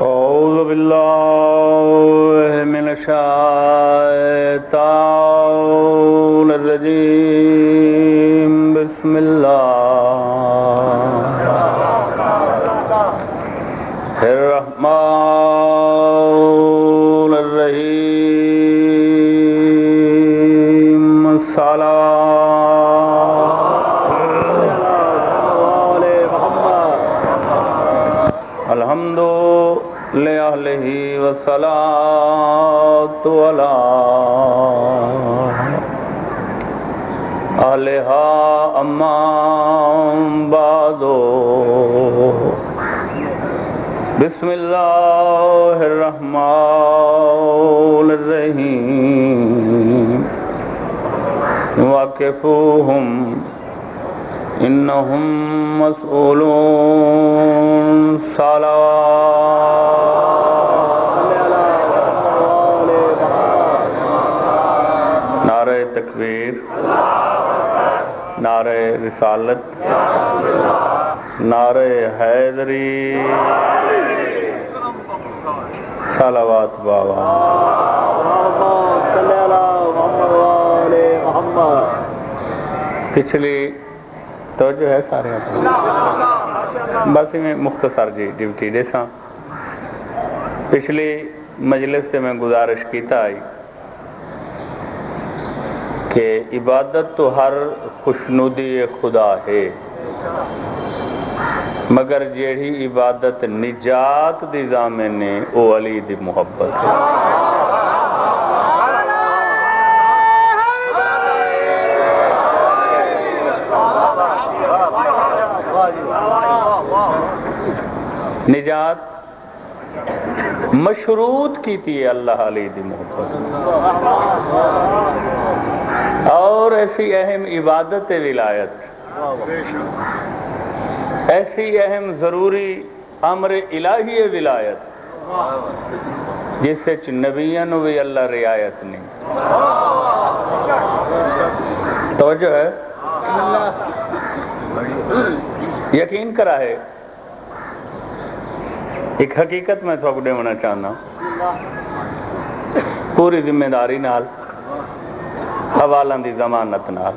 أعوذ بالله من الشيطان الرجيم بسم الله الرحمن الرحيم الحمد لأهله والصلاة على أهلها أما بعد بسم الله الرحمن الرحيم وقفوهم إنهم مسؤولون نعرہ تکبیر، نعرہ رسالت، نعرہ حیدری، صلوات بابا پچھلی توجہ ہے سارے بس میں مختصر ڈیوٹی دے ساں پچھلی مجلس سے میں گزارش کیتا آئی کہ عبادت تو ہر خوشنودی خدا ہے مگر جیڑی عبادت نجات دی ضامن نے او علی دی محبت ہے نجات مشروط کی تھی اللہ علی دی محبت اور ایسی اہم عبادت ولایت، ایسی اہم ضروری امر الہی ولایت جس سے نبیوں بھی اللہ رعایت نہیں توجہ ہے یقین کرا ہے ایک حقیقت میں تو آپ ہونا چاہنا پوری ذمہ داری نال حوالہ دی ضمانت نال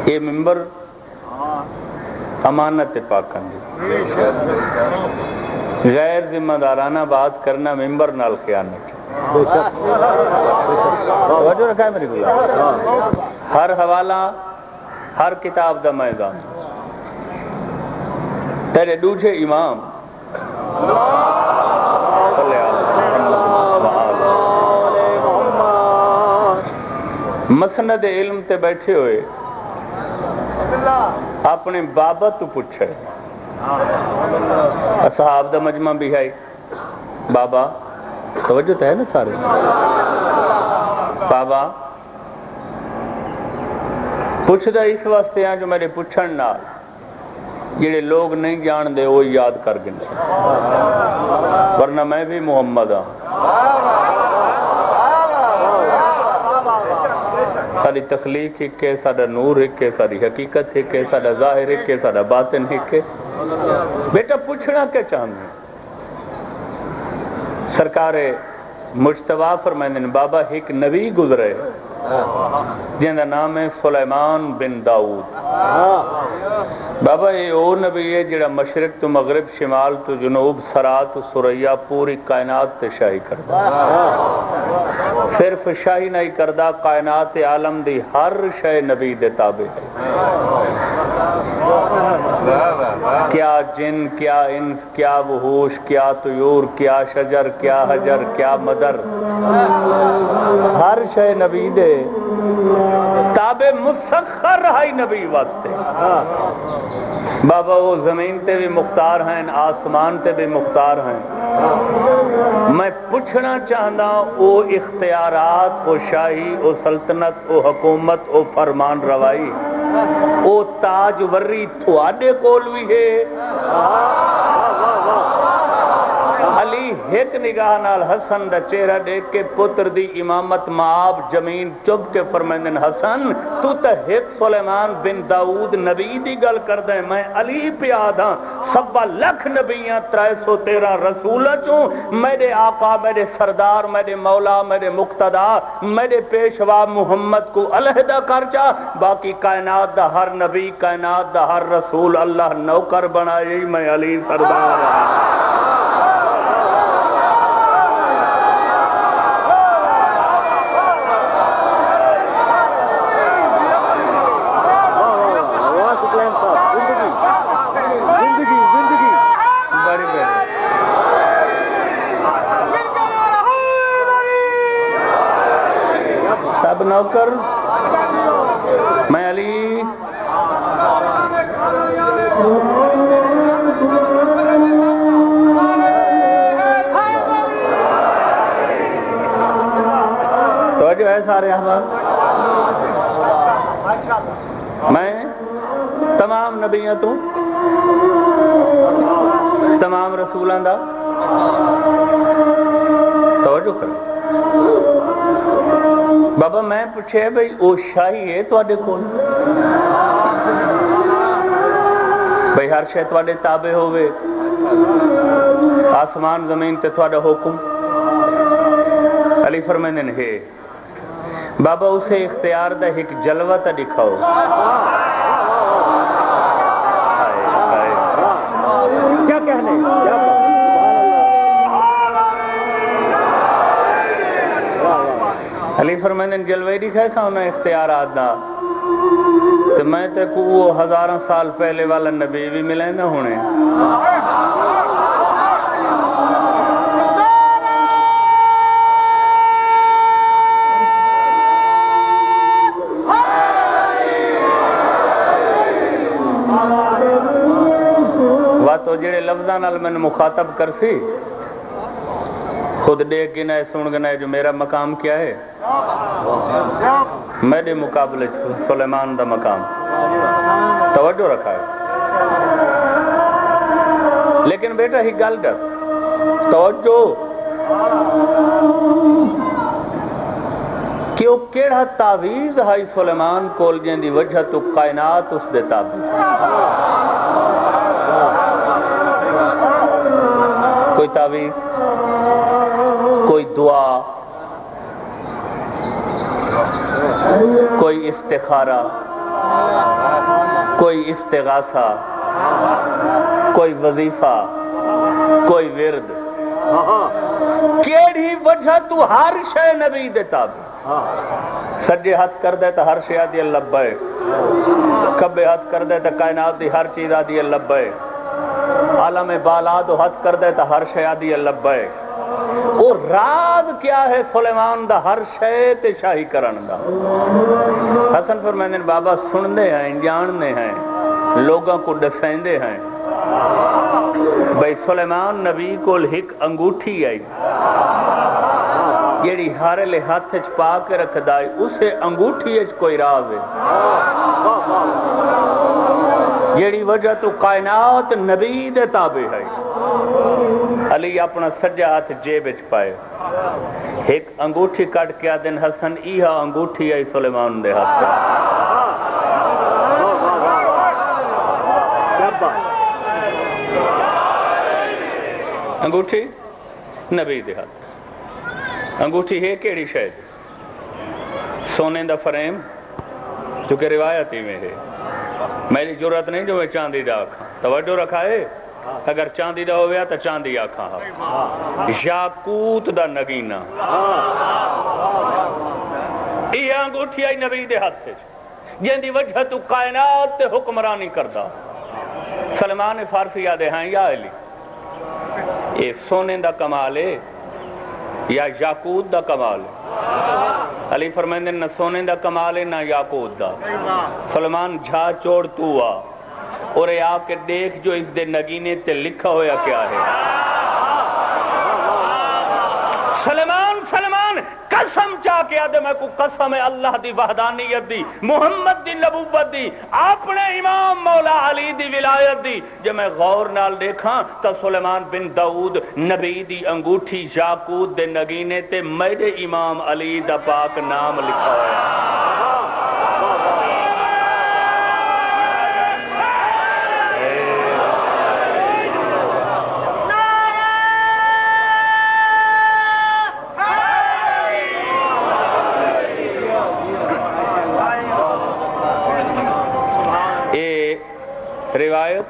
یہ ممبر امانت پاکن دی غیر ذمہ دارانہ بات کرنا ممبر نال خیانت توجہ رکھا ہے میری کوئی ہر حوالہ ہر کتاب دا میدان تیرے دوجھے امام مسند علم تے بیٹھے ہوئے اپنے بابا تو پوچھے اصحاب دا مجمع بھی ہے بابا توجہ تو ہے نا سارے بابا پوچھ دا اس واسطے ہیں جو میرے پوچھن نال جڑے لوگ نہیں جان دے وہ یاد کر گن ورنہ میں بھی محمد ہاں ساری تخلیق ایک ہے، سارا نور ایک ہے، ساری حقیقت ایک ہے، سارا ظاہر ایک ہے، سارا باطن ایک ہے بیٹا پوچھنا کیا چاہتے ہیں سرکار مجتبیٰ فرمائیں بابا ایک نبی گزرے جن کا نام ہے سلیمان بن داؤد بابا یہ او نبی ہے جڑا مشرق تو مغرب شمال تو جنوب سرا تو سریا پوری کائنات تے شاہی کردا صرف شاہی نہیں کردا کائنات عالم دی ہر شے نبی دے تابع ہے کیا جن کیا انس کیا وحوش کیا طیور کیا شجر کیا حجر کیا مدر ہر شے نبی دے تابع مسخر رہائی نبی واسطے بابا وہ زمین تے بھی مختار ہیں آسمان تے بھی مختار ہیں میں پوچھنا چاہنا او اختیارات او شاہی او سلطنت او حکومت او فرمان روائی او تاج وری تھوڑے کول بھی ہے علی ایک نگاہ نال حسن دا چہرہ دیکھ کے پتر دی امامت معاب جمین چب کے فرمیندن حسن تو تا ایک سلیمان بن داؤد نبی دی گل کر دے میں علی پہ آدھا سوا لکھ نبیاں 313 رسولاں چوں میرے آقا میرے سردار میرے مولا میرے مقتدا میرے پیشوا محمد کو علیحدہ کر چا باقی کائنات دا ہر نبی کائنات دا ہر رسول اللہ نوکر بنائے میں علی سردار نوکر میں علی توجہ ہے سارے احباب میں تمام نبیوں تو تمام رسولاں دا توجہ کریں بابا میں پوچھے بھئی او شاہی ہے تو آڈے کون بھئی ہر شے تو آڈے تابع ہوئے آسمان زمین تے تو آڈا حکم علی فرمائنن ہے بابا اسے اختیار دا ایک جلوہ تا دکھاؤ کیا کہنے علی فرمائنن جلوے دکھائے سا انہیں اختیارات دا تو میں تے کو وہ ہزاراں سال پہلے والا نبی بھی ملے نہ ہونے تو جڑے لفظاں نال میں مخاطب کرسی خود دیکھ گنائے سن گنائے جو میرا مقام کیا ہے میرے مقابلے سلیمان دا مقام توجہ رکھا ہے لیکن بیٹا ہی گل ڈر توجہ کہ وہ کیڑا تعویز ہائی سلیمان کول جن دی وجہ تو کائنات اس دے تابع کوئی تعویذ کوئی دعا کوئی استخارہ کوئی استغاثہ کوئی وظیفہ کوئی ورد کیڑی وجہ تو ہر شے نبی دے تابع سجے ہاتھ کر دے تو ہر شے آدھی لبیک کبے ہاتھ کر دے تو کائنات دی ہر چیز آدھی لبیک عالم بالا تو ہاتھ کر دے تو ہر شے آدھی لبیک اور راز کیا ہے سلیمان دا ہر شے تے شاہی کرن دا حسن فرمائن بابا سننے ہیں جاننے ہیں لوگوں کو دسیندے ہیں بھئی سلیمان نبی کو ایک انگوٹھی آئی جیڑی ہارے لے ہاتھ پا کے رکھ دائی اسے انگوٹھی کوئی راز ہے جیڑی وجہ تو کائنات نبی دے تابع ہے علی اپنا سجا ہاتھ جیب وچ پائے ایک انگوٹھی کٹ کے آدن حسن ایہا انگوٹھی آئی سلیمان دے ہاتھ انگوٹھی نبی دے ہاتھ انگوٹھی ہے کیڑی شاید سونے دا فریم جو کہ روایتی میں ہے میری جرات نہیں جو میں چاندی دا آکھاں توجہ رکھا ہے اگر چاندی دا ہو گیا تو چاندی آکھاں یاقوت دا نگینہ یہ انگوٹھی آئی نبی دے ہاتھ سے جن دی وجہ تو کائنات تے حکمرانی کردا سلمان فارسی یادے ہیں یا علی یہ سونے دا کمال ہے یا یاقوت دا کمال ہے علی فرمائندے نہ سونے دا کمال ہے نہ یاقوت دا سلمان جھا چوڑ تو آ اور اے آ کے دیکھ جو اس دے نگینے تے لکھا ہویا کیا ہے سلمان قسم چاہ کے آدھے میں کو قسم ہے اللہ دی وحدانیت دی محمد دی نبوت دی اپنے امام مولا علی دی ولایت دی جب میں غور نال دیکھاں تو سلیمان بن داؤد نبی دی انگوٹھی یاقوت دے نگینے تے میرے امام علی دا پاک نام لکھا ہویا روایت